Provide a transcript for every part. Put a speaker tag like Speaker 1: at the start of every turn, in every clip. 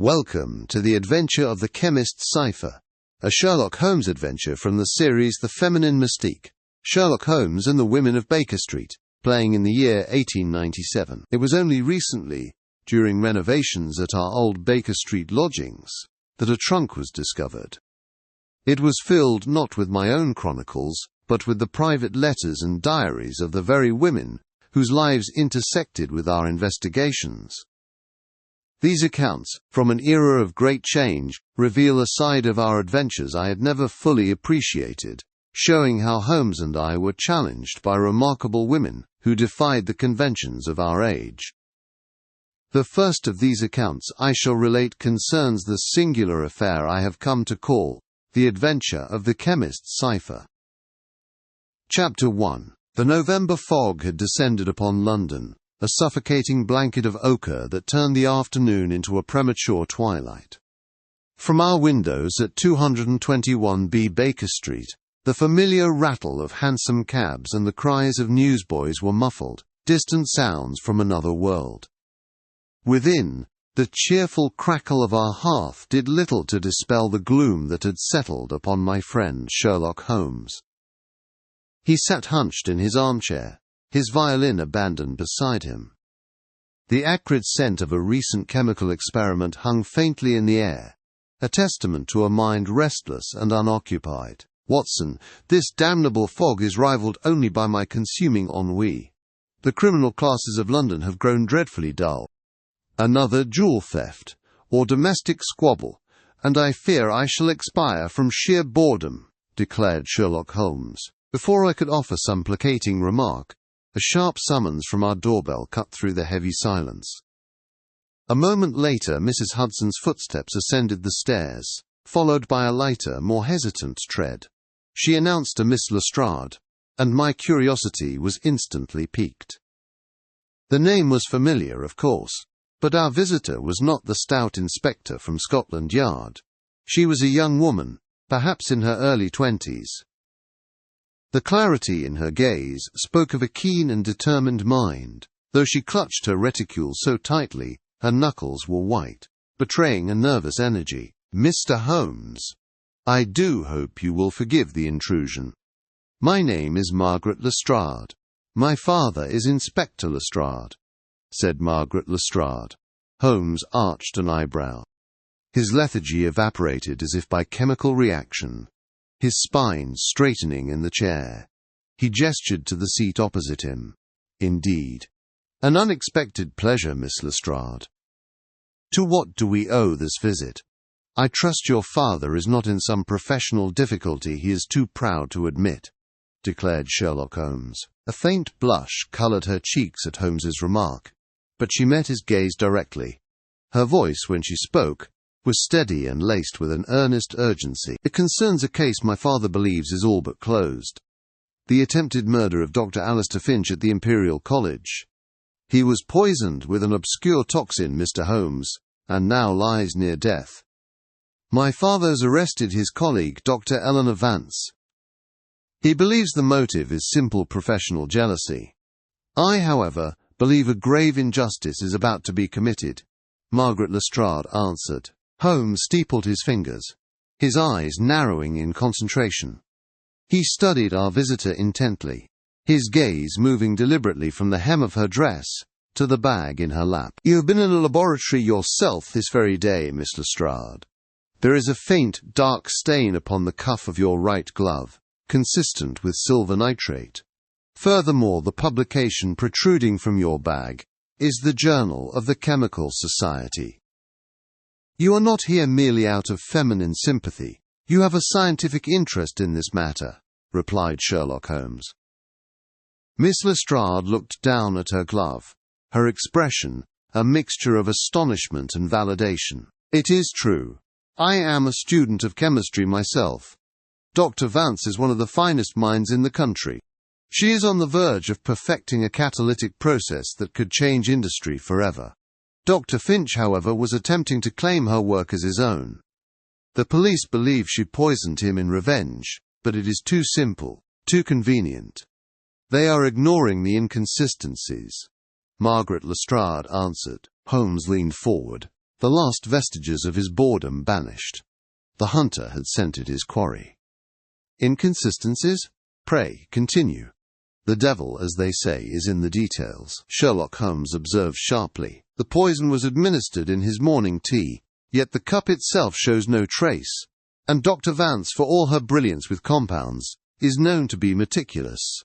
Speaker 1: Welcome to the adventure of the chemist Cipher, a Sherlock Holmes adventure from the series The Feminine Mystique, Sherlock Holmes and the Women of Baker Street, playing in the year 1897. It was only recently, during renovations at our old Baker Street lodgings, that a trunk was discovered. It was filled not with my own chronicles, but with the private letters and diaries of the very women whose lives intersected with our investigations. These accounts, from an era of great change, reveal a side of our adventures I had never fully appreciated, showing how Holmes and I were challenged by remarkable women who defied the conventions of our age. The first of these accounts I shall relate concerns the singular affair I have come to call The Adventure of the Chemist Cipher. Chapter 1. The November fog had descended upon London, a suffocating blanket of ochre that turned the afternoon into a premature twilight. From our windows at 221B Baker Street, the familiar rattle of hansom cabs and the cries of newsboys were muffled, distant sounds from another world. Within, the cheerful crackle of our hearth did little to dispel the gloom that had settled upon my friend Sherlock Holmes. He sat hunched in his armchair, his violin abandoned beside him. The acrid scent of a recent chemical experiment hung faintly in the air, a testament to a mind restless and unoccupied. "Watson, this damnable fog is rivalled only by my consuming ennui. The criminal classes of London have grown dreadfully dull. Another jewel theft, or domestic squabble, and I fear I shall expire from sheer boredom," declared Sherlock Holmes. Before I could offer some placating remark, a sharp summons from our doorbell cut through the heavy silence. A moment later Mrs. Hudson's footsteps ascended the stairs, followed by a lighter, more hesitant tread. She announced a Miss Lestrade, and my curiosity was instantly piqued. The name was familiar, of course, but our visitor was not the stout inspector from Scotland Yard. She was a young woman, perhaps in her early 20s. The clarity in her gaze spoke of a keen and determined mind, though she clutched her reticule so tightly her knuckles were white, betraying a nervous energy. "Mr. Holmes, I do hope you will forgive the intrusion. My name is Margaret Lestrade. My father is Inspector Lestrade," said Margaret Lestrade. Holmes arched an eyebrow. His lethargy evaporated as if by chemical reaction, his spine straightening in the chair. He gestured to the seat opposite him. "Indeed. An unexpected pleasure, Miss Lestrade. To what do we owe this visit? I trust your father is not in some professional difficulty he is too proud to admit," declared Sherlock Holmes. A faint blush coloured her cheeks at Holmes's remark, but she met his gaze directly. Her voice, when she spoke, was steady and laced with an earnest urgency. "It concerns a case my father believes is all but closed. The attempted murder of Dr. Alistair Finch at the Imperial College. He was poisoned with an obscure toxin, Mr. Holmes, and now lies near death. My father has arrested his colleague, Dr. Eleanor Vance. He believes the motive is simple professional jealousy. I, however, believe a grave injustice is about to be committed," Margaret Lestrade answered. Holmes steepled his fingers, his eyes narrowing in concentration. He studied our visitor intently, his gaze moving deliberately from the hem of her dress to the bag in her lap. "You have been in a laboratory yourself this very day, Miss Lestrade. There is a faint, dark stain upon the cuff of your right glove, consistent with silver nitrate. Furthermore, the publication protruding from your bag is the Journal of the Chemical Society. You are not here merely out of feminine sympathy. You have a scientific interest in this matter," replied Sherlock Holmes. Miss Lestrade looked down at her glove, her expression a mixture of astonishment and validation. "It is true. I am a student of chemistry myself. Dr. Vance is one of the finest minds in the country. She is on the verge of perfecting a catalytic process that could change industry forever. Dr. Finch, however, was attempting to claim her work as his own. The police believe she poisoned him in revenge, but it is too simple, too convenient. They are ignoring the inconsistencies," Margaret Lestrade answered. Holmes leaned forward, the last vestiges of his boredom banished. The hunter had scented his quarry. Inconsistencies? Pray, continue. The devil, as they say, is in the details, Sherlock Holmes observed sharply. The poison was administered in his morning tea, yet the cup itself shows no trace, and Dr. Vance, for all her brilliance with compounds, is known to be meticulous.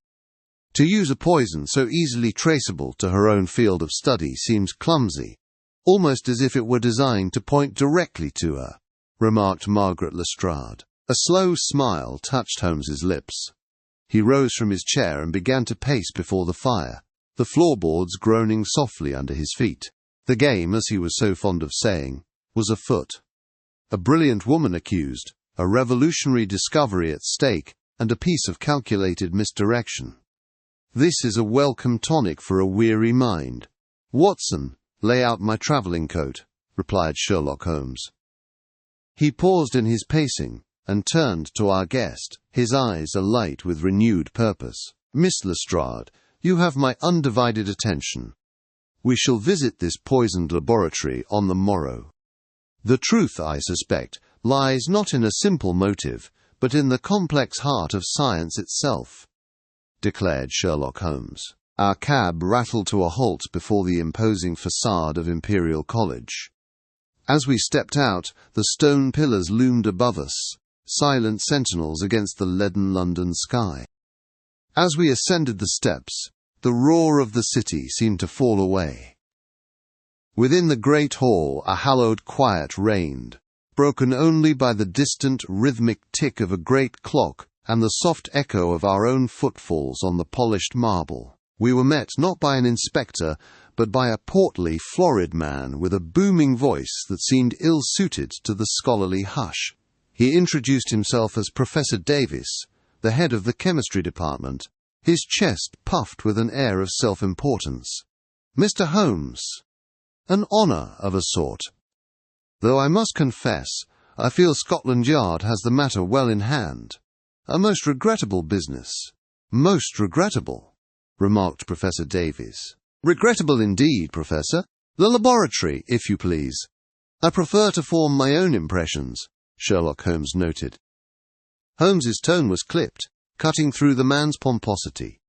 Speaker 1: To use a poison so easily traceable to her own field of study seems clumsy, almost as if it were designed to point directly to her, remarked Margaret Lestrade. A slow smile touched Holmes's lips. He rose from his chair and began to pace before the fire, the floorboards groaning softly under his feet. The game, as he was so fond of saying, was afoot. A brilliant woman accused, a revolutionary discovery at stake, and a piece of calculated misdirection. This is a welcome tonic for a weary mind. Watson, lay out my travelling coat, replied Sherlock Holmes. He paused in his pacing and turned to our guest, his eyes alight with renewed purpose. Miss Lestrade, you have my undivided attention. We shall visit this poisoned laboratory on the morrow. The truth, I suspect, lies not in a simple motive, but in the complex heart of science itself, declared Sherlock Holmes. Our cab rattled to a halt before the imposing facade of Imperial College. As we stepped out, the stone pillars loomed above us, silent sentinels against the leaden London sky. As we ascended the steps, the roar of the city seemed to fall away. Within the great hall a hallowed quiet reigned, broken only by the distant rhythmic tick of a great clock and the soft echo of our own footfalls on the polished marble. We were met not by an inspector, but by a portly, florid man with a booming voice that seemed ill-suited to the scholarly hush. He introduced himself as Professor Davis, the head of the chemistry department, his chest puffed with an air of self-importance. Mr. Holmes, an honour of a sort. Though I must confess, I feel Scotland Yard has the matter well in hand. A most regrettable business. Most regrettable, remarked Professor Davies. Regrettable indeed, Professor. The laboratory, if you please. I prefer to form my own impressions, Sherlock Holmes noted. Holmes's tone was clipped, cutting through the man's pomposity.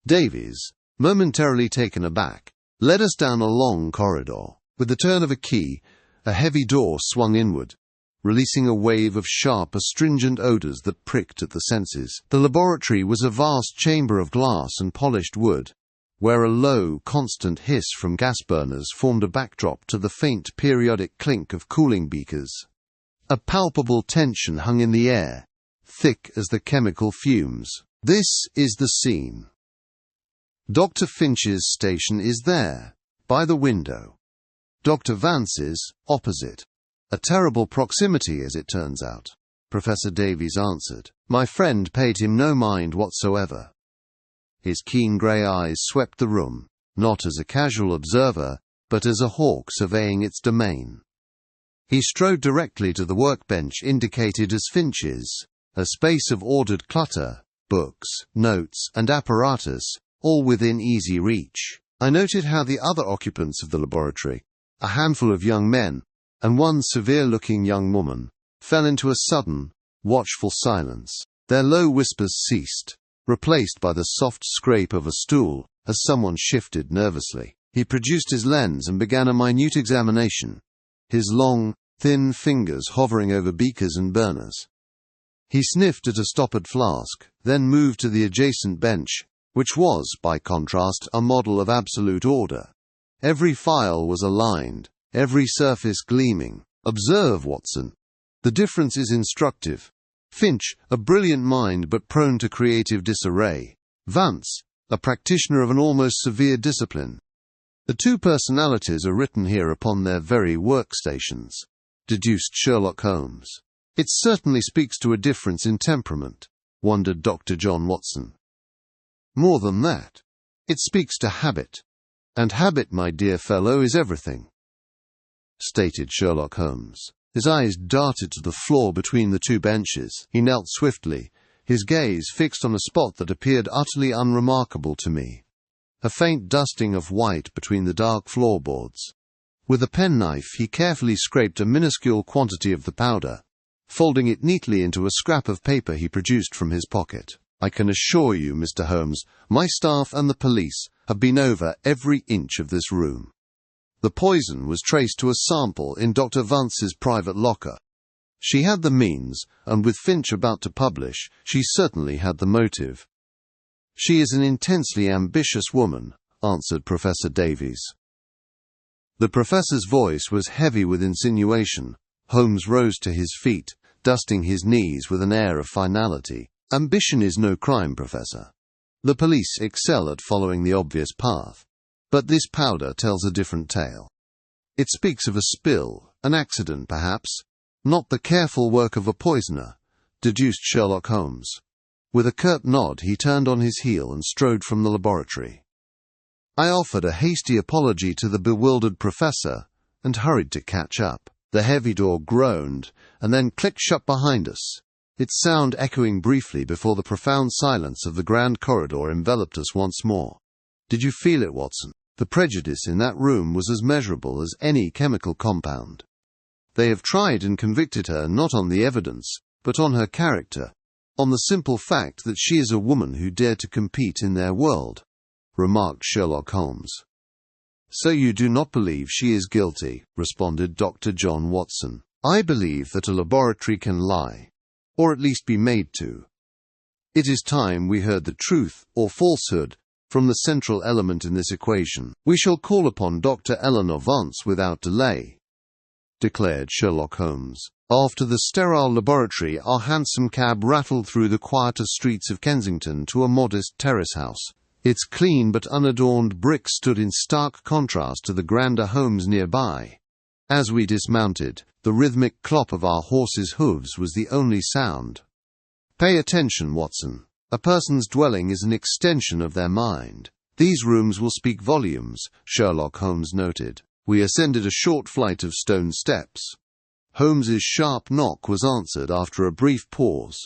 Speaker 1: Davies, momentarily taken aback, led us down a long corridor. With the turn of a key, a heavy door swung inward, releasing a wave of sharp, astringent odours that pricked at the senses. The laboratory was a vast chamber of glass and polished wood, where a low, constant hiss from gas burners formed a backdrop to the faint periodic clink of cooling beakers. A palpable tension hung in the air, thick as the chemical fumes. This is the scene. Dr. Finch's station is there, by the window. Dr. Vance's, opposite. A terrible proximity, as it turns out, Professor Davies answered. My friend paid him no mind whatsoever. His keen grey eyes swept the room, not as a casual observer, but as a hawk surveying its domain. He strode directly to the workbench indicated as Finch's, a space of ordered clutter, books, notes, and apparatus, all within easy reach. I noted how the other occupants of the laboratory, a handful of young men, and one severe-looking young woman, fell into a sudden, watchful silence. Their low whispers ceased, replaced by the soft scrape of a stool, as someone shifted nervously. He produced his lens and began a minute examination, his long, thin fingers hovering over beakers and burners. He sniffed at a stoppered flask, then moved to the adjacent bench, which was, by contrast, a model of absolute order. Every file was aligned, every surface gleaming. Observe, Watson. The difference is instructive. Finch, a brilliant mind but prone to creative disarray. Vance, a practitioner of an almost severe discipline. The two personalities are written here upon their very workstations, deduced Sherlock Holmes. It certainly speaks to a difference in temperament, wondered Dr. John Watson. More than that, it speaks to habit. And habit, my dear fellow, is everything, stated Sherlock Holmes. His eyes darted to the floor between the two benches. He knelt swiftly, his gaze fixed on a spot that appeared utterly unremarkable to me. A faint dusting of white between the dark floorboards. With a penknife he carefully scraped a minuscule quantity of the powder, folding it neatly into a scrap of paper he produced from his pocket. "I can assure you, Mr. Holmes, my staff and the police have been over every inch of this room. The poison was traced to a sample in Dr. Vance's private locker. She had the means, and with Finch about to publish, she certainly had the motive." "She is an intensely ambitious woman," answered Professor Davies. The professor's voice was heavy with insinuation. Holmes rose to his feet, dusting his knees with an air of finality. "Ambition is no crime, Professor. The police excel at following the obvious path. But this powder tells a different tale. It speaks of a spill, an accident perhaps, not the careful work of a poisoner," deduced Sherlock Holmes. With a curt nod he turned on his heel and strode from the laboratory. I offered a hasty apology to the bewildered professor and hurried to catch up. The heavy door groaned and then clicked shut behind us, its sound echoing briefly before the profound silence of the grand corridor enveloped us once more. "Did you feel it, Watson?" The prejudice in that room was as measurable as any chemical compound. "They have tried and convicted her not on the evidence, but on her character, on the simple fact that she is a woman who dared to compete in their world," remarked Sherlock Holmes. "So you do not believe she is guilty," responded Dr. John Watson. "I believe that a laboratory can lie, or at least be made to. It is time we heard the truth, or falsehood, from the central element in this equation. We shall call upon Dr. Eleanor Vance without delay," declared Sherlock Holmes. After the sterile laboratory, our hansom cab rattled through the quieter streets of Kensington to a modest terrace house. Its clean but unadorned brick stood in stark contrast to the grander homes nearby. As we dismounted, the rhythmic clop of our horses' hooves was the only sound. "Pay attention, Watson. A person's dwelling is an extension of their mind. These rooms will speak volumes," Sherlock Holmes noted. We ascended a short flight of stone steps. Holmes's sharp knock was answered after a brief pause.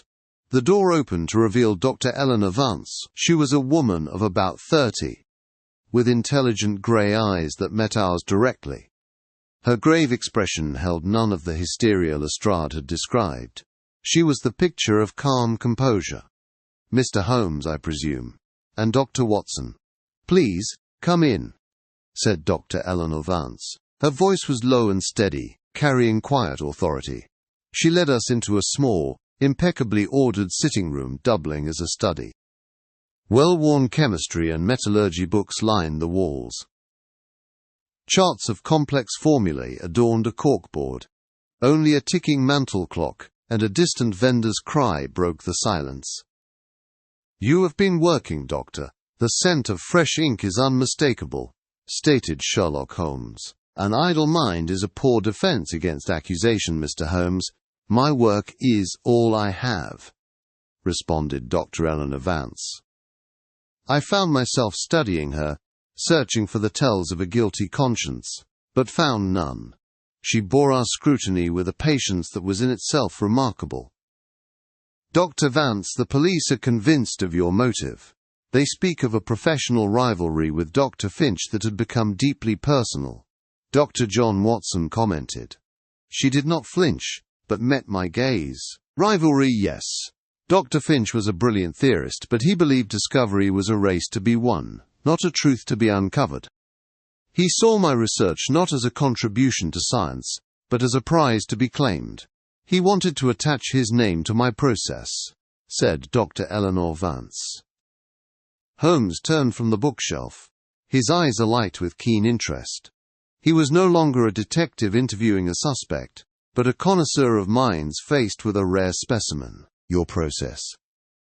Speaker 1: The door opened to reveal Dr. Eleanor Vance. She was a woman of about 30, with intelligent grey eyes that met ours directly. Her grave expression held none of the hysteria Lestrade had described. She was the picture of calm composure. "Mr. Holmes, I presume, and Dr. Watson. Please, come in," said Dr. Eleanor Vance. Her voice was low and steady, carrying quiet authority. She led us into a small, impeccably ordered sitting room doubling as a study. Well-worn chemistry and metallurgy books lined the walls. Charts of complex formulae adorned a corkboard. Only a ticking mantel clock and a distant vendor's cry broke the silence. "You have been working, Doctor. The scent of fresh ink is unmistakable," stated Sherlock Holmes. "An idle mind is a poor defense against accusation, Mr. Holmes. My work is all I have," responded Dr. Eleanor Vance. I found myself studying her, searching for the tells of a guilty conscience, but found none. She bore our scrutiny with a patience that was in itself remarkable. "Dr. Vance, the police are convinced of your motive. They speak of a professional rivalry with Dr. Finch that had become deeply personal," Dr. John Watson commented. She did not flinch, but met my gaze. "Rivalry, yes. Dr. Finch was a brilliant theorist, but he believed discovery was a race to be won, not a truth to be uncovered. He saw my research not as a contribution to science, but as a prize to be claimed. He wanted to attach his name to my process," said Dr. Eleanor Vance. Holmes turned from the bookshelf, his eyes alight with keen interest. He was no longer a detective interviewing a suspect, but a connoisseur of minds faced with a rare specimen. "Your process?"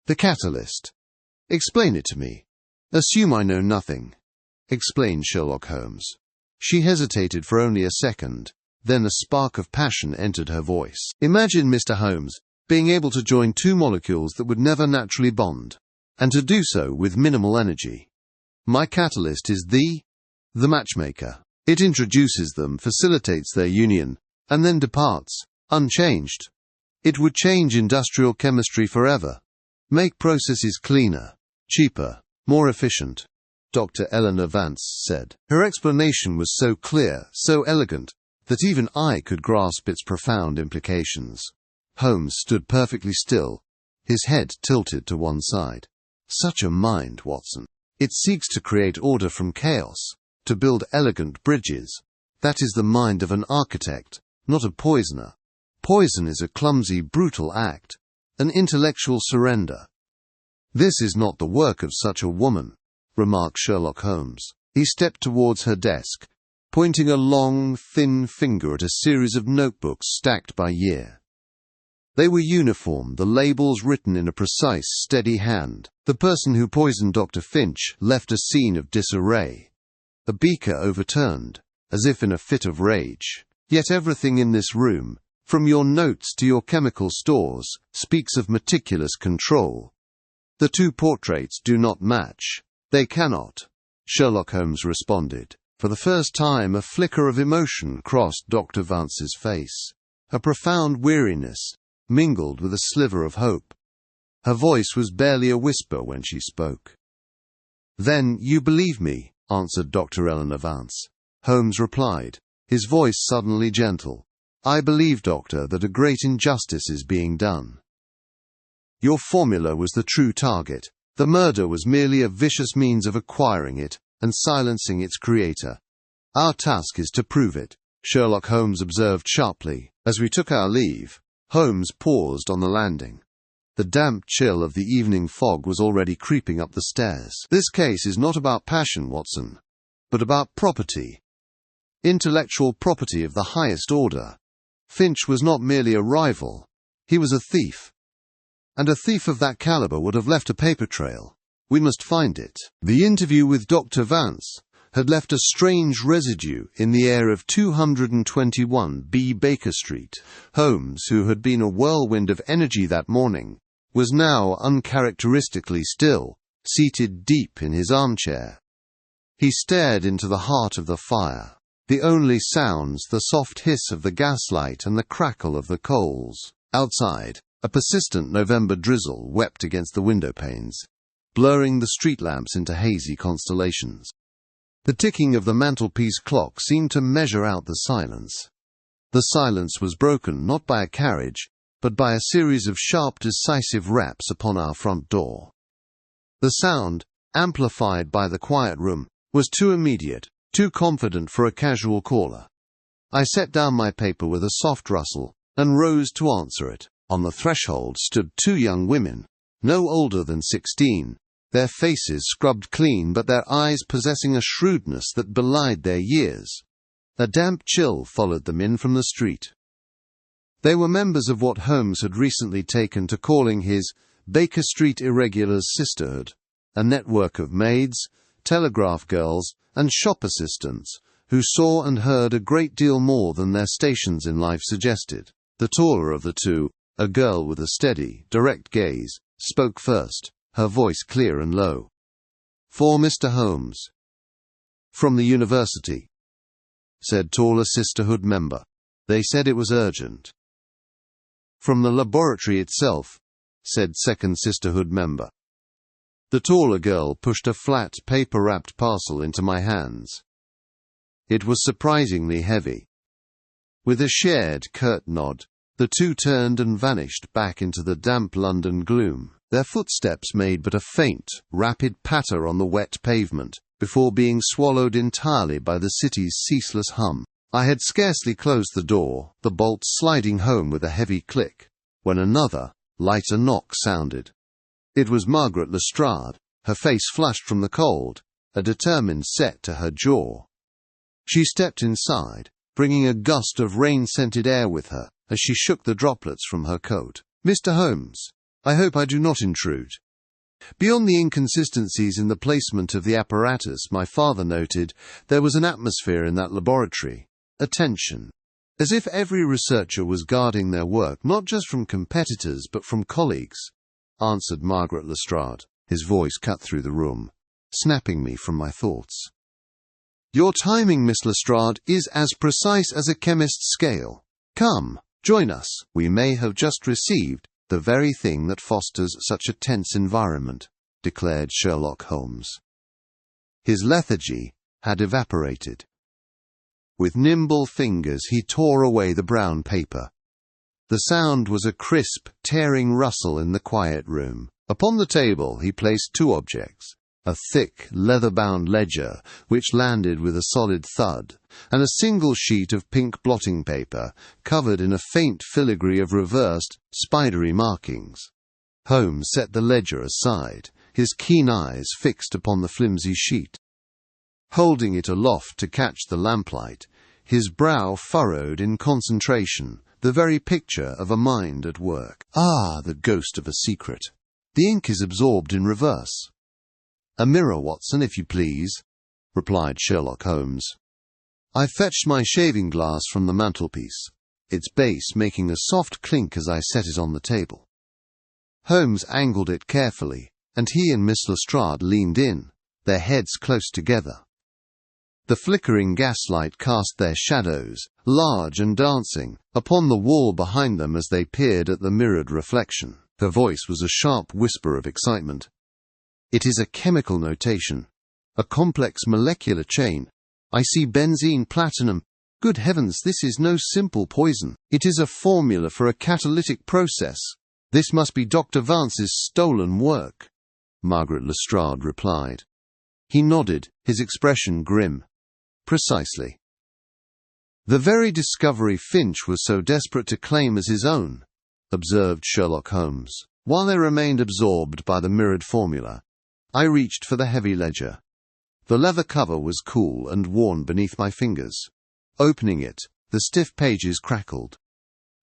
Speaker 1: "The catalyst. Explain it to me." "Assume I know nothing," explained Sherlock Holmes. She hesitated for only a second, then a spark of passion entered her voice. "Imagine, Mr. Holmes, being able to join two molecules that would never naturally bond, and to do so with minimal energy. My catalyst is the matchmaker. It introduces them, facilitates their union, and then departs, unchanged. It would change industrial chemistry forever, make processes cleaner, cheaper, more efficient. Dr. Eleanor Vance said. Her explanation was so clear, so elegant, that even I could grasp its profound implications. Holmes stood perfectly still, his head tilted to one side. Such a mind, Watson. It seeks to create order from chaos, to build elegant bridges. That is the mind of an architect, not a poisoner. Poison is a clumsy, brutal act, an intellectual surrender. This is not the work of such a woman, remarked Sherlock Holmes. He stepped towards her desk, pointing a long, thin finger at a series of notebooks stacked by year. They were uniform, the labels written in a precise, steady hand. The person who poisoned Dr. Finch left a scene of disarray. A beaker overturned, as if in a fit of rage. Yet everything in this room, from your notes to your chemical stores, speaks of meticulous control. The two portraits do not match. They cannot, Sherlock Holmes responded. For the first time a flicker of emotion crossed Dr. Vance's face. A profound weariness mingled with a sliver of hope. Her voice was barely a whisper when she spoke. "Then you believe me," answered Dr. Eleanor Vance. Holmes replied, his voice suddenly gentle. "I believe, Doctor, that a great injustice is being done. Your formula was the true target. The murder was merely a vicious means of acquiring it and silencing its creator. Our task is to prove it," Sherlock Holmes observed sharply. As we took our leave, Holmes paused on the landing. The damp chill of the evening fog was already creeping up the stairs. "This case is not about passion, Watson, but about property. Intellectual property of the highest order. Finch was not merely a rival, he was a thief. And a thief of that caliber would have left a paper trail. We must find it." The interview with Dr. Vance had left a strange residue in the air of 221B Baker Street. Holmes, who had been a whirlwind of energy that morning, was now uncharacteristically still, seated deep in his armchair. He stared into the heart of the fire. The only sounds, the soft hiss of the gaslight and the crackle of the coals. Outside, a persistent November drizzle wept against the window panes, blurring the street lamps into hazy constellations. The ticking of the mantelpiece clock seemed to measure out the silence. The silence was broken not by a carriage, but by a series of sharp, decisive raps upon our front door. The sound, amplified by the quiet room, was too immediate, too confident for a casual caller. I set down my paper with a soft rustle, and rose to answer it. On the threshold stood two young women, no older than 16, their faces scrubbed clean but their eyes possessing a shrewdness that belied their years. A damp chill followed them in from the street. They were members of what Holmes had recently taken to calling his Baker Street Irregulars Sisterhood, a network of maids, telegraph girls, and shop assistants who saw and heard a great deal more than their stations in life suggested. The taller of the two, a girl with a steady, direct gaze, spoke first, her voice clear and low. "For Mr. Holmes." "From the university," said taller sisterhood member. "They said it was urgent." "From the laboratory itself," said second sisterhood member. The taller girl pushed a flat, paper-wrapped parcel into my hands. It was surprisingly heavy. With a shared, curt nod, the two turned and vanished back into the damp London gloom. Their footsteps made but a faint, rapid patter on the wet pavement, before being swallowed entirely by the city's ceaseless hum. I had scarcely closed the door, the bolt sliding home with a heavy click, when another, lighter knock sounded. It was Margaret Lestrade, her face flushed from the cold, a determined set to her jaw. She stepped inside, bringing a gust of rain-scented air with her, as she shook the droplets from her coat. "Mr. Holmes, I hope I do not intrude." Beyond the inconsistencies in the placement of the apparatus my father noted, there was an atmosphere in that laboratory, a tension, as if every researcher was guarding their work not just from competitors but from colleagues, answered Margaret Lestrade. His voice cut through the room, snapping me from my thoughts. "Your timing, Miss Lestrade, is as precise as a chemist's scale. Come, join us. We may have just received the very thing that fosters such a tense environment," declared Sherlock Holmes. His lethargy had evaporated. With nimble fingers he tore away the brown paper. The sound was a crisp, tearing rustle in the quiet room. Upon the table he placed two objects: a thick, leather-bound ledger, which landed with a solid thud, and a single sheet of pink blotting paper, covered in a faint filigree of reversed, spidery markings. Holmes set the ledger aside, his keen eyes fixed upon the flimsy sheet. Holding it aloft to catch the lamplight, his brow furrowed in concentration, the very picture of a mind at work. Ah, the ghost of a secret. The ink is absorbed in reverse. "A mirror, Watson, if you please," replied Sherlock Holmes. I fetched my shaving glass from the mantelpiece, its base making a soft clink as I set it on the table. Holmes angled it carefully, and he and Miss Lestrade leaned in, their heads close together. The flickering gaslight cast their shadows, large and dancing, upon the wall behind them as they peered at the mirrored reflection. Her voice was a sharp whisper of excitement. "It is a chemical notation, a complex molecular chain. I see benzene platinum. Good heavens, this is no simple poison. It is a formula for a catalytic process. This must be Dr. Vance's stolen work," Margaret Lestrade replied. He nodded, his expression grim. "Precisely." "The very discovery Finch was so desperate to claim as his own," observed Sherlock Holmes. While they remained absorbed by the mirrored formula, I reached for the heavy ledger. The leather cover was cool and worn beneath my fingers. Opening it, the stiff pages crackled.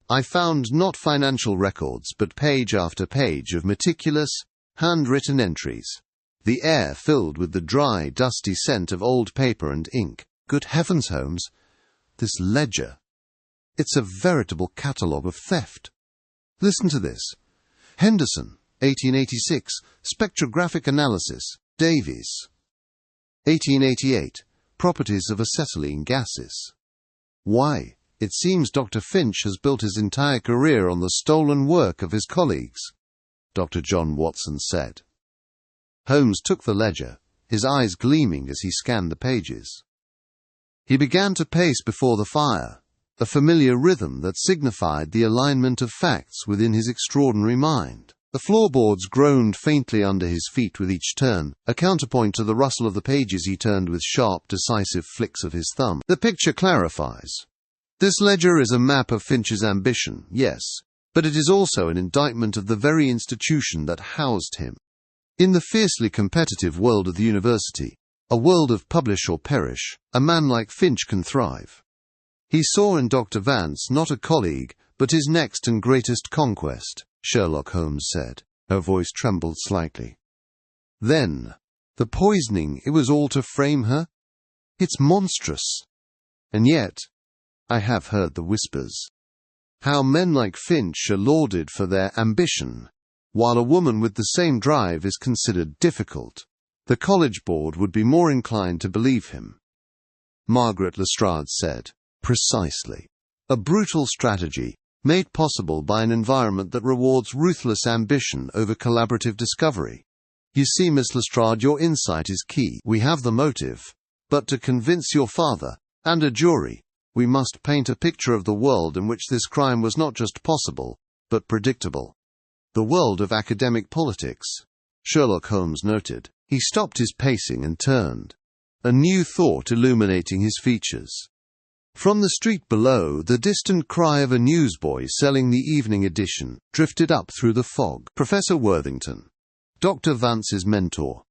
Speaker 1: I found not financial records, but page after page of meticulous, handwritten entries. The air filled with the dry, dusty scent of old paper and ink. Good heavens, Holmes! This ledger. It's a veritable catalogue of theft. Listen to this. Henderson, 1886, spectrographic analysis, Davies. 1888, properties of acetylene gases. Why, it seems Dr. Finch has built his entire career on the stolen work of his colleagues, Dr. John Watson said. Holmes took the ledger, his eyes gleaming as he scanned the pages. He began to pace before the fire, a familiar rhythm that signified the alignment of facts within his extraordinary mind. The floorboards groaned faintly under his feet with each turn, a counterpoint to the rustle of the pages he turned with sharp, decisive flicks of his thumb. The picture clarifies. This ledger is a map of Finch's ambition, yes, but it is also an indictment of the very institution that housed him. In the fiercely competitive world of the university, a world of publish or perish, a man like Finch can thrive. He saw in Dr. Vance not a colleague, but his next and greatest conquest, Sherlock Holmes said. Her voice trembled slightly. Then, the poisoning, it was all to frame her? It's monstrous. And yet, I have heard the whispers. How men like Finch are lauded for their ambition, while a woman with the same drive is considered difficult. The college board would be more inclined to believe him. Margaret Lestrade said, "Precisely. A brutal strategy, made possible by an environment that rewards ruthless ambition over collaborative discovery. You see, Miss Lestrade, your insight is key. We have the motive, but to convince your father, and a jury, we must paint a picture of the world in which this crime was not just possible, but predictable. The world of academic politics," Sherlock Holmes noted. He stopped his pacing and turned, a new thought illuminating his features. From the street below, the distant cry of a newsboy selling the evening edition drifted up through the fog. Professor Worthington, Dr. Vance's mentor.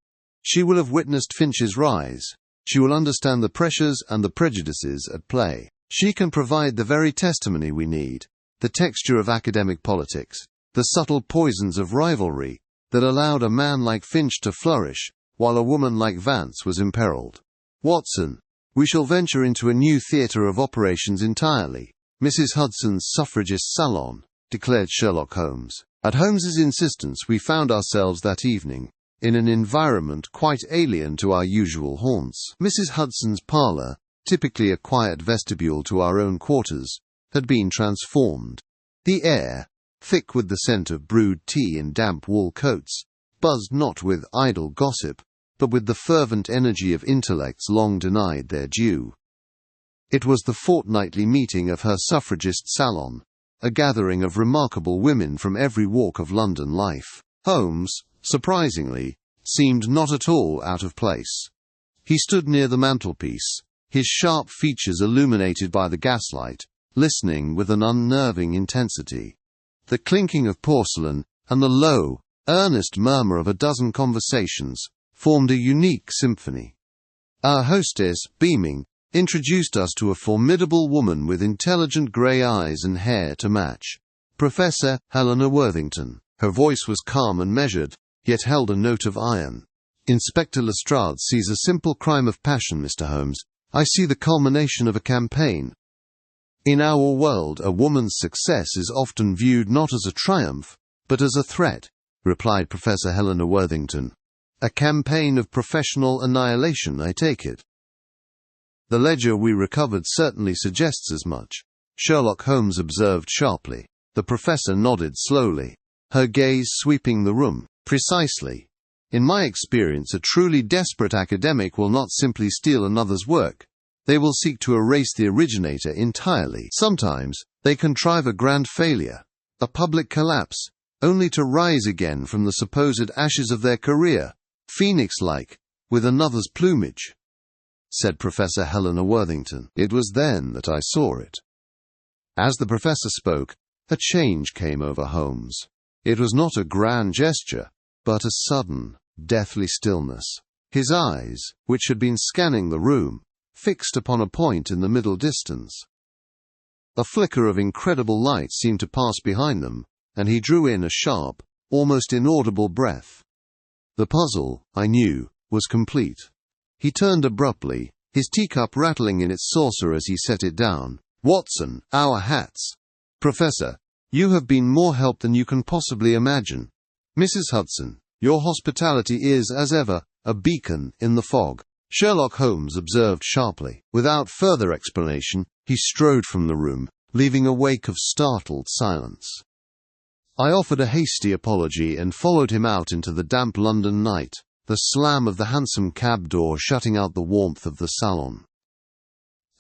Speaker 1: She will have witnessed Finch's rise. She will understand the pressures and the prejudices at play. She can provide the very testimony we need, the texture of academic politics, the subtle poisons of rivalry that allowed a man like Finch to flourish, while a woman like Vance was imperiled. Watson, we shall venture into a new theatre of operations entirely. Mrs. Hudson's suffragist salon, declared Sherlock Holmes. At Holmes's insistence, we found ourselves that evening in an environment quite alien to our usual haunts. Mrs. Hudson's parlour, typically a quiet vestibule to our own quarters, had been transformed. The air, thick with the scent of brewed tea in damp wool coats, buzzed not with idle gossip, but with the fervent energy of intellects long denied their due. It was the fortnightly meeting of her suffragist salon, a gathering of remarkable women from every walk of London life. Holmes, surprisingly, seemed not at all out of place. He stood near the mantelpiece, his sharp features illuminated by the gaslight, listening with an unnerving intensity. The clinking of porcelain and the low, earnest murmur of a dozen conversations formed a unique symphony. Our hostess, beaming, introduced us to a formidable woman with intelligent grey eyes and hair to match. Professor Eleanor Worthington. Her voice was calm and measured, yet held a note of iron. Inspector Lestrade sees a simple crime of passion, Mr. Holmes. I see the culmination of a campaign. In our world, a woman's success is often viewed not as a triumph, but as a threat, replied Professor Eleanor Worthington. A campaign of professional annihilation, I take it. The ledger we recovered certainly suggests as much, Sherlock Holmes observed sharply. The professor nodded slowly, her gaze sweeping the room. Precisely. In my experience, a truly desperate academic will not simply steal another's work. They will seek to erase the originator entirely. Sometimes, they contrive a grand failure, a public collapse, only to rise again from the supposed ashes of their career, phoenix-like, with another's plumage, said Professor Eleanor Worthington. It was then that I saw it. As the professor spoke, a change came over Holmes. It was not a grand gesture, but a sudden, deathly stillness. His eyes, which had been scanning the room, fixed upon a point in the middle distance. A flicker of incredible light seemed to pass behind them, and he drew in a sharp, almost inaudible breath. The puzzle, I knew, was complete. He turned abruptly, his teacup rattling in its saucer as he set it down. Watson, our hats. Professor, you have been more help than you can possibly imagine. Mrs. Hudson, your hospitality is, as ever, a beacon in the fog. Sherlock Holmes observed sharply. Without further explanation, he strode from the room, leaving a wake of startled silence. I offered a hasty apology and followed him out into the damp London night, the slam of the hansom cab door shutting out the warmth of the salon.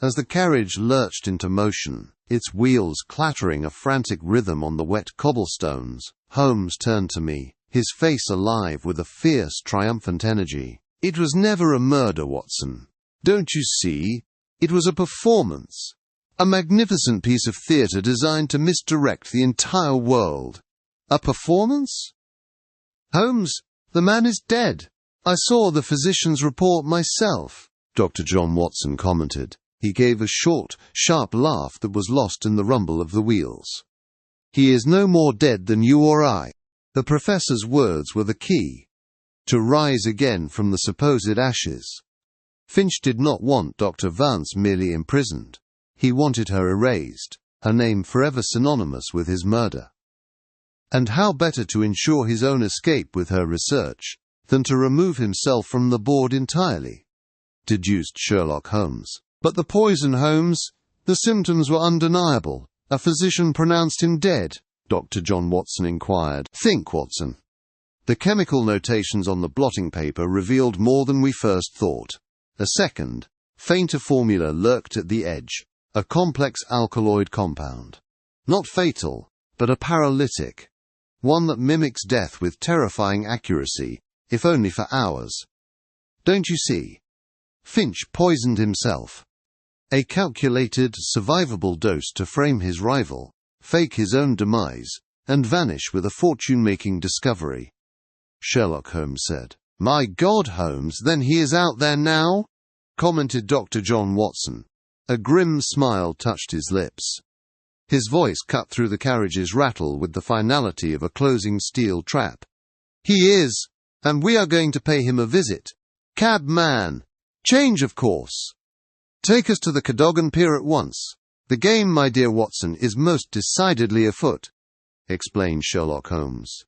Speaker 1: As the carriage lurched into motion, its wheels clattering a frantic rhythm on the wet cobblestones, Holmes turned to me, his face alive with a fierce, triumphant energy. It was never a murder, Watson. Don't you see? It was a performance. A magnificent piece of theatre designed to misdirect the entire world. A performance? Holmes, the man is dead. I saw the physician's report myself, Dr. John Watson commented. He gave a short, sharp laugh that was lost in the rumble of the wheels. He is no more dead than you or I. The professor's words were the key. To rise again from the supposed ashes. Finch did not want Dr. Vance merely imprisoned. He wanted her erased, her name forever synonymous with his murder. And how better to ensure his own escape with her research than to remove himself from the board entirely? Deduced Sherlock Holmes. But the poison, Holmes, the symptoms were undeniable. A physician pronounced him dead, Dr. John Watson inquired. Think, Watson. The chemical notations on the blotting paper revealed more than we first thought. A second, fainter formula lurked at the edge, a complex alkaloid compound. Not fatal, but a paralytic. One that mimics death with terrifying accuracy, if only for hours. Don't you see? Finch poisoned himself. A calculated, survivable dose to frame his rival, fake his own demise, and vanish with a fortune-making discovery. Sherlock Holmes said. My God, Holmes, then he is out there now? Commented Dr. John Watson. A grim smile touched his lips. His voice cut through the carriage's rattle with the finality of a closing steel trap. He is, and we are going to pay him a visit. Cabman! Change, of course. Take us to the Cadogan Pier at once. The game, my dear Watson, is most decidedly afoot, explained Sherlock Holmes.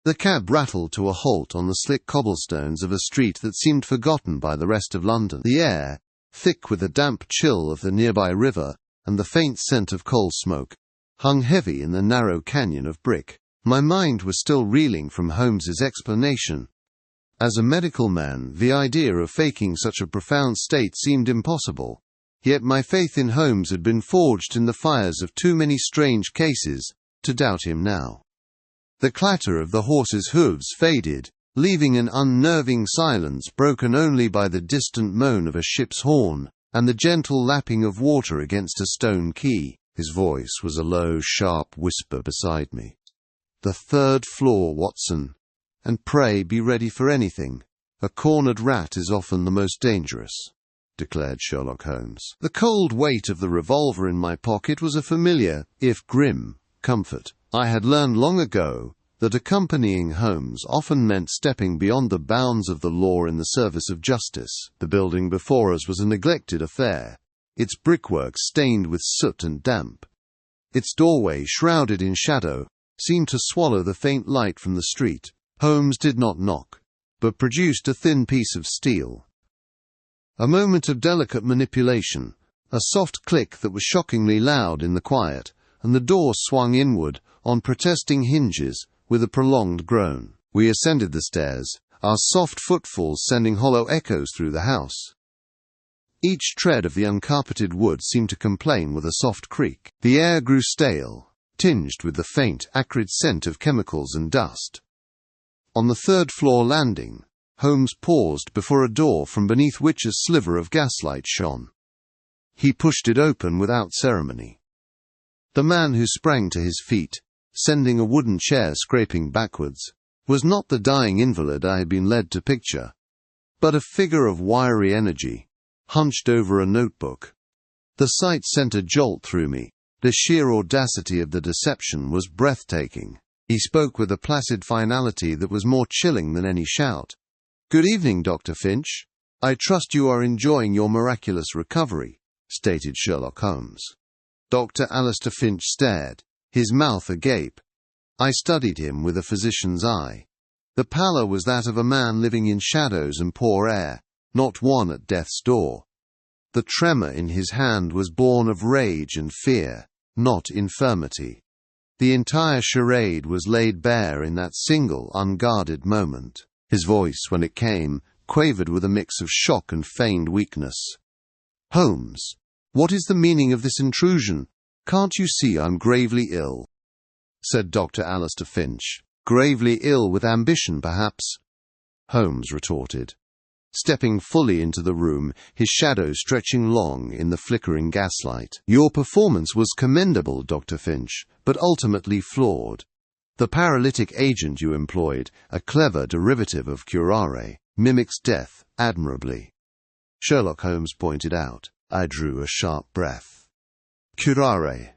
Speaker 1: The cab rattled to a halt on the slick cobblestones of a street that seemed forgotten by the rest of London. The air, thick with the damp chill of the nearby river and the faint scent of coal smoke, hung heavy in the narrow canyon of brick. My mind was still reeling from Holmes's explanation. As a medical man, the idea of faking such a profound state seemed impossible. Yet my faith in Holmes had been forged in the fires of too many strange cases to doubt him now. The clatter of the horses' hooves faded, leaving an unnerving silence broken only by the distant moan of a ship's horn and the gentle lapping of water against a stone quay. His voice was a low, sharp whisper beside me. "The 3rd floor, Watson, and pray be ready for anything. A cornered rat is often the most dangerous," declared Sherlock Holmes. The cold weight of the revolver in my pocket was a familiar, if grim, comfort. I had learned long ago that accompanying Holmes often meant stepping beyond the bounds of the law in the service of justice. The building before us was a neglected affair, its brickwork stained with soot and damp. Its doorway, shrouded in shadow, seemed to swallow the faint light from the street. Holmes did not knock, but produced a thin piece of steel. A moment of delicate manipulation, a soft click that was shockingly loud in the quiet, and the door swung inward on protesting hinges with a prolonged groan. We ascended the stairs, our soft footfalls sending hollow echoes through the house. Each tread of the uncarpeted wood seemed to complain with a soft creak. The air grew stale, tinged with the faint, acrid scent of chemicals and dust. On the 3rd floor landing, Holmes paused before a door from beneath which a sliver of gaslight shone. He pushed it open without ceremony. The man who sprang to his feet, sending a wooden chair scraping backwards, was not the dying invalid I had been led to picture, but a figure of wiry energy, hunched over a notebook. The sight sent a jolt through me. The sheer audacity of the deception was breathtaking. He spoke with a placid finality that was more chilling than any shout. "Good evening, Dr. Finch. I trust you are enjoying your miraculous recovery," stated Sherlock Holmes. Dr. Alistair Finch stared, his mouth agape. I studied him with a physician's eye. The pallor was that of a man living in shadows and poor air, not one at death's door. The tremor in his hand was born of rage and fear, not infirmity. The entire charade was laid bare in that single, unguarded moment. His voice, when it came, quavered with a mix of shock and feigned weakness. "Holmes, what is the meaning of this intrusion? Can't you see I'm gravely ill?" said Dr. Alistair Finch. "Gravely ill with ambition, perhaps," Holmes retorted, stepping fully into the room, his shadow stretching long in the flickering gaslight. "Your performance was commendable, Dr. Finch, but ultimately flawed. The paralytic agent you employed, a clever derivative of curare, mimics death admirably," Sherlock Holmes pointed out. I drew a sharp breath. Curare,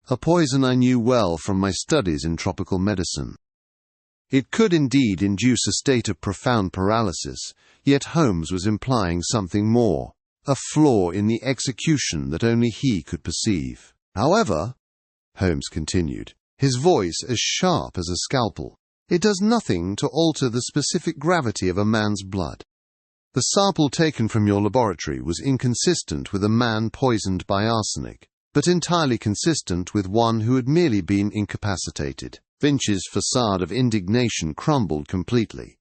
Speaker 1: a poison I knew well from my studies in tropical medicine. It could indeed induce a state of profound paralysis, yet Holmes was implying something more, a flaw in the execution that only he could perceive. "However," Holmes continued, his voice as sharp as a scalpel, "it does nothing to alter the specific gravity of a man's blood. The sample taken from your laboratory was inconsistent with a man poisoned by arsenic, but entirely consistent with one who had merely been incapacitated." Finch's facade of indignation crumbled completely,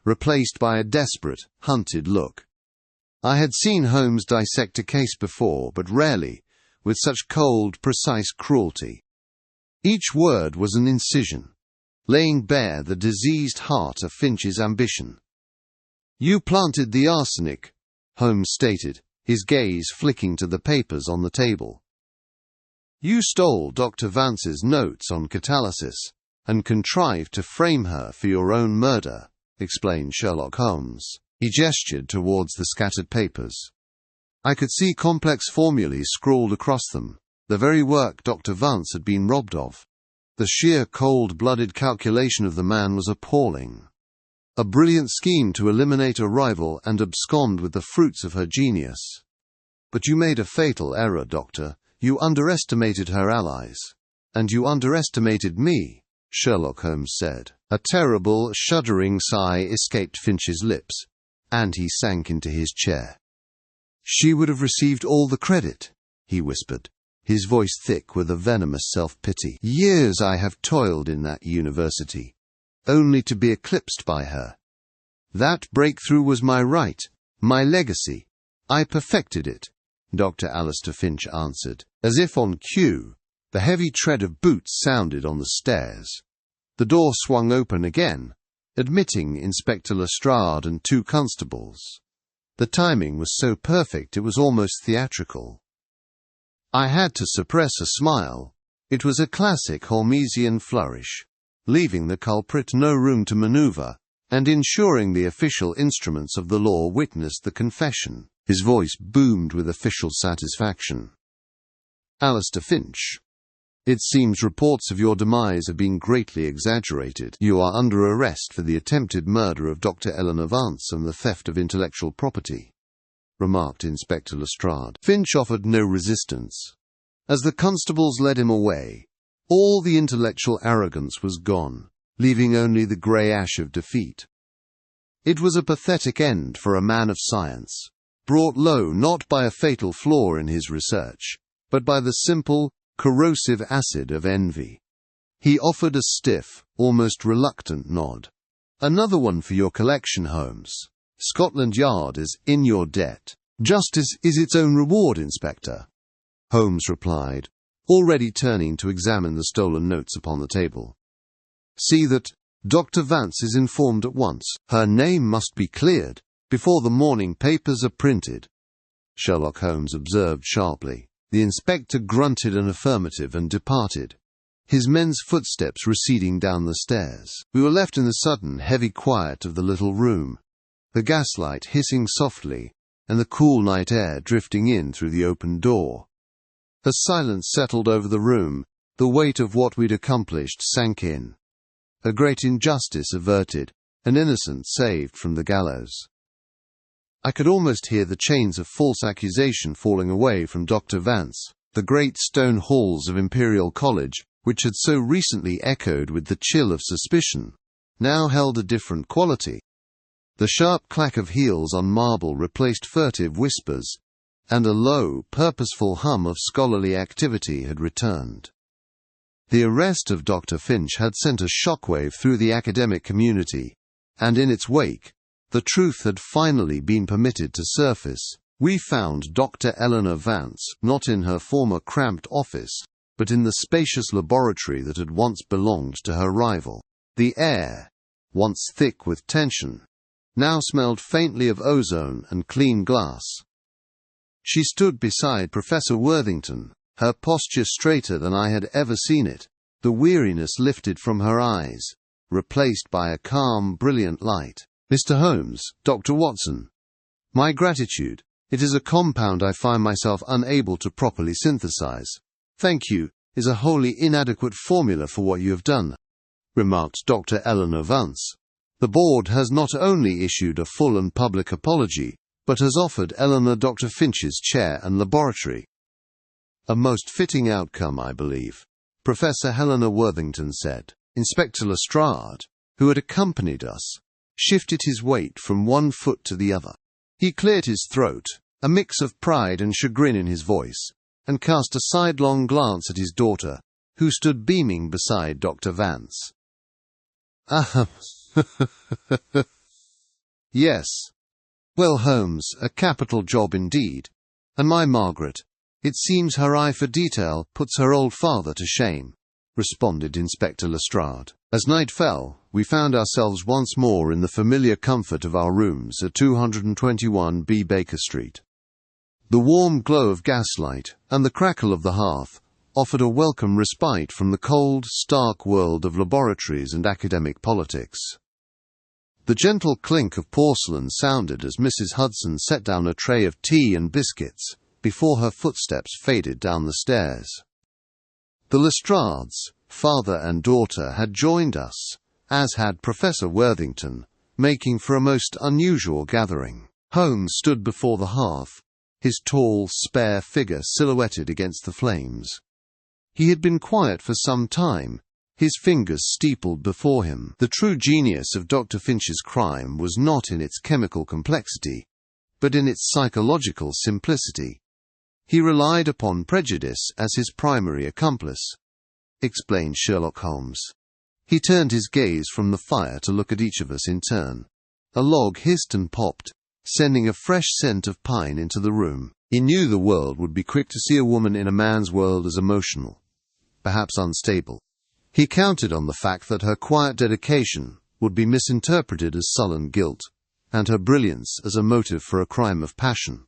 Speaker 1: replaced by a desperate, hunted look. I had seen Holmes dissect a case before, but rarely with such cold, precise cruelty. Each word was an incision, laying bare the diseased heart of Finch's ambition. "You planted the arsenic," Holmes stated, his gaze flicking to the papers on the table. "You stole Dr. Vance's notes on catalysis and contrived to frame her for your own murder," explained Sherlock Holmes. He gestured towards the scattered papers. I could see complex formulae scrawled across them, the very work Dr. Vance had been robbed of. The sheer cold-blooded calculation of the man was appalling. A brilliant scheme to eliminate a rival and abscond with the fruits of her genius. "But you made a fatal error, Doctor. You underestimated her allies. And you underestimated me," Sherlock Holmes said. A terrible, shuddering sigh escaped Finch's lips, and he sank into his chair. "She would have received all the credit," he whispered, his voice thick with a venomous self-pity. "Years I have toiled in that university, only to be eclipsed by her. That breakthrough was my right, my legacy. I perfected it, Dr. Alistair Finch answered. As if on cue, the heavy tread of boots sounded on the stairs. The door swung open again, admitting Inspector Lestrade and 2 constables. The timing was so perfect it was almost theatrical. I had to suppress a smile. It was a classic Holmesian flourish, leaving the culprit no room to maneuver, and ensuring the official instruments of the law witnessed the confession. His voice boomed with official satisfaction. Alistair Finch, it seems reports of your demise have been greatly exaggerated. You are under arrest for the attempted murder of Dr. Eleanor Vance and the theft of intellectual property, remarked Inspector Lestrade. Finch offered no resistance. As the constables led him away, all the intellectual arrogance was gone, leaving only the grey ash of defeat. It was a pathetic end for a man of science, brought low not by a fatal flaw in his research, but by the simple, corrosive acid of envy. He offered a stiff, almost reluctant nod. Another one for your collection, Holmes. Scotland Yard is in your debt. Justice is its own reward, Inspector, Holmes replied, already turning to examine the stolen notes upon the table. See that Dr. Vance is informed at once. Her name must be cleared before the morning papers are printed, Sherlock Holmes observed sharply. The inspector grunted an affirmative and departed, his men's footsteps receding down the stairs. We were left in the sudden, heavy quiet of the little room, the gaslight hissing softly and the cool night air drifting in through the open door. As silence settled over the room, the weight of what we'd accomplished sank in. A great injustice averted, an innocent saved from the gallows. I could almost hear the chains of false accusation falling away from Dr. Vance. The great stone halls of Imperial College, which had so recently echoed with the chill of suspicion, now held a different quality. The sharp clack of heels on marble replaced furtive whispers, and a low, purposeful hum of scholarly activity had returned. The arrest of Dr. Finch had sent a shockwave through the academic community, and in its wake, the truth had finally been permitted to surface. We found Dr. Eleanor Vance not in her former cramped office, but in the spacious laboratory that had once belonged to her rival. The air, once thick with tension, now smelled faintly of ozone and clean glass. She stood beside Professor Worthington, her posture straighter than I had ever seen it, the weariness lifted from her eyes, replaced by a calm, brilliant light. Mr. Holmes, Dr. Watson, my gratitude. It is a compound I find myself unable to properly synthesize. Thank you is a wholly inadequate formula for what you have done, remarked Dr. Eleanor Vance. The board has not only issued a full and public apology, but has offered Eleanor Dr. Finch's chair and laboratory. A most fitting outcome, I believe, Professor Helena Worthington said. Inspector Lestrade, who had accompanied us, shifted his weight from one foot to the other. He cleared his throat, a mix of pride and chagrin in his voice, and cast a sidelong glance at his daughter, who stood beaming beside Dr. Vance. Yes. Well, Holmes, a capital job indeed. And my Margaret, it seems her eye for detail puts her old father to shame, responded Inspector Lestrade. As night fell, we found ourselves once more in the familiar comfort of our rooms at 221B Baker Street. The warm glow of gaslight and the crackle of the hearth offered a welcome respite from the cold, stark world of laboratories and academic politics. The gentle clink of porcelain sounded as Mrs. Hudson set down a tray of tea and biscuits before her footsteps faded down the stairs. The Lestrades, father and daughter, had joined us, as had Professor Worthington, making for a most unusual gathering. Holmes stood before the hearth, his tall, spare figure silhouetted against the flames. He had been quiet for some time, his fingers steepled before him. The true genius of Dr. Finch's crime was not in its chemical complexity, but in its psychological simplicity. He relied upon prejudice as his primary accomplice, explained Sherlock Holmes. He turned his gaze from the fire to look at each of us in turn. A log hissed and popped, sending a fresh scent of pine into the room. He knew the world would be quick to see a woman in a man's world as emotional, perhaps unstable. He counted on the fact that her quiet dedication would be misinterpreted as sullen guilt, and her brilliance as a motive for a crime of passion.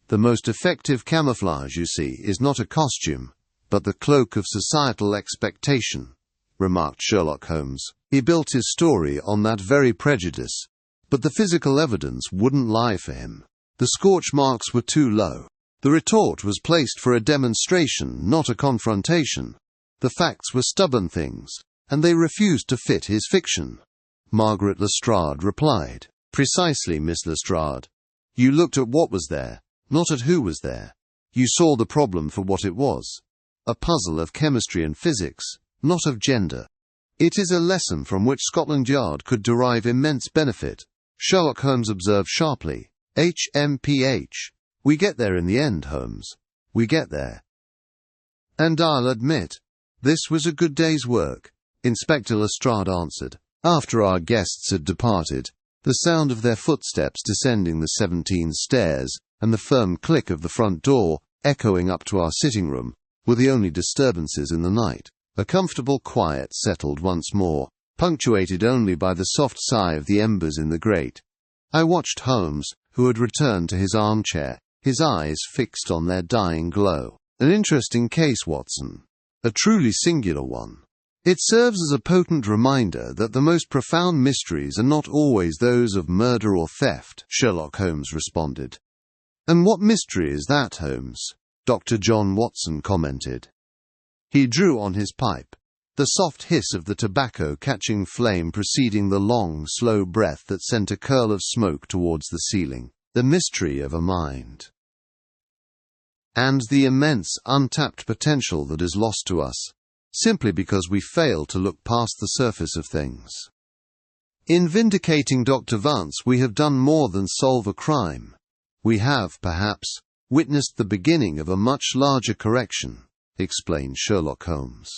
Speaker 1: The most effective camouflage, you see, is not a costume, but the cloak of societal expectation, remarked Sherlock Holmes. He built his story on that very prejudice, but the physical evidence wouldn't lie for him. The scorch marks were too low. The retort was placed for a demonstration, not a confrontation. The facts were stubborn things, and they refused to fit his fiction. Margaret Lestrade replied, "Precisely, Miss Lestrade. You looked at what was there, not at who was there. You saw the problem for what it was. A puzzle of chemistry and physics, not of gender. It is a lesson from which Scotland Yard could derive immense benefit." Sherlock Holmes observed sharply, "HMPH. We get there in the end, Holmes. We get there." "And I'll admit, this was a good day's work," Inspector Lestrade answered. After our guests had departed, the sound of their footsteps descending the 17 stairs and the firm click of the front door, echoing up to our sitting room, were the only disturbances in the night. A comfortable quiet settled once more, punctuated only by the soft sigh of the embers in the grate. I watched Holmes, who had returned to his armchair, his eyes fixed on their dying glow. "An interesting case, Watson. A truly singular one. It serves as a potent reminder that the most profound mysteries are not always those of murder or theft," Sherlock Holmes responded. "And what mystery is that, Holmes?" Dr. John Watson commented. He drew on his pipe, the soft hiss of the tobacco catching flame preceding the long, slow breath that sent a curl of smoke towards the ceiling. "The mystery of a mind. And the immense, untapped potential that is lost to us, simply because we fail to look past the surface of things. In vindicating Dr. Vance, we have done more than solve a crime. We have, perhaps, witnessed the beginning of a much larger correction," explained Sherlock Holmes.